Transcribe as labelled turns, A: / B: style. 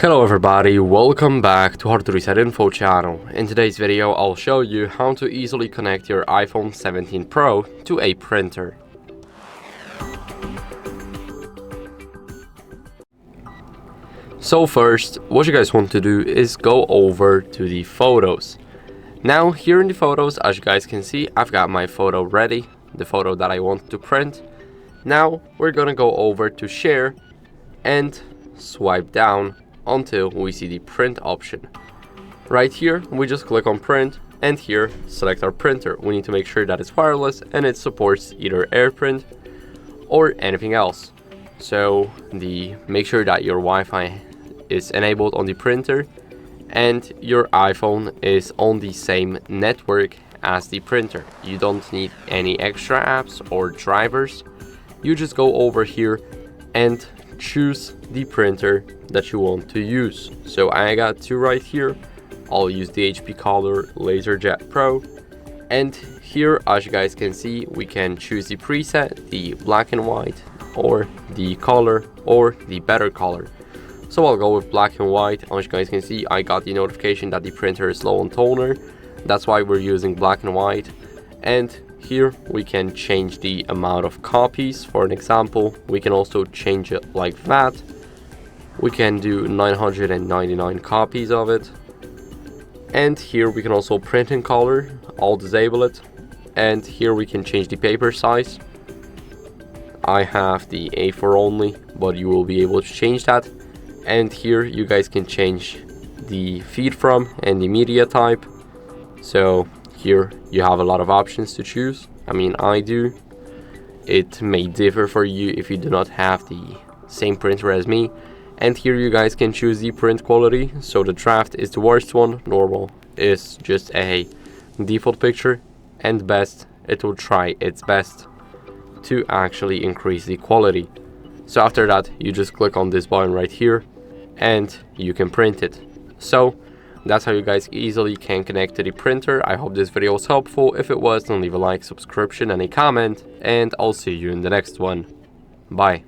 A: Hello everybody, welcome back to HardReset.Info channel. In today's video I'll show you how to easily connect your iPhone 17 Pro to a printer. So first, what you guys want to do is go over to the photos. Now here in the photos, as you guys can see, I've got my photo ready, the photo that I want to print. Now we're gonna go over to share and swipe down until we see the print option. Right here we just click on print, and here select our printer. We need to make sure that it's wireless and it supports either AirPrint or anything else. So make sure that your Wi-Fi is enabled on the printer and your iPhone is on the same network as the printer. You don't need any extra apps or drivers. You just go over here and choose the printer that you want to use. So I got two right here. I'll use the HP Color LaserJet Pro, and here, as you guys can see, we can choose the preset, the black and white, or the color, or the better color. So I'll go with black and white. As you guys can see, I got the notification that the printer is low on toner. That's why we're using black and white. And here we can change the amount of copies. For an example, we can also change it like that. We can do 999 copies of it. And here we can also print in color. I'll disable it. And here we can change the paper size. I have the A4 only, but you will be able to change that. And here you guys can change the feed from and the media type. So here you have a lot of options to choose. I mean, I do. It may differ for you if you do not have the same printer as me. And here you guys can choose the print quality. So the draft is the worst one, normal is just a default picture, and best, it will try its best to actually increase the quality. So after that, you just click on this button right here and you can print it. So that's how you guys easily can connect to the printer. I hope this video was helpful. If it was, then leave a like, subscription, and a comment, and I'll see you in the next one. Bye.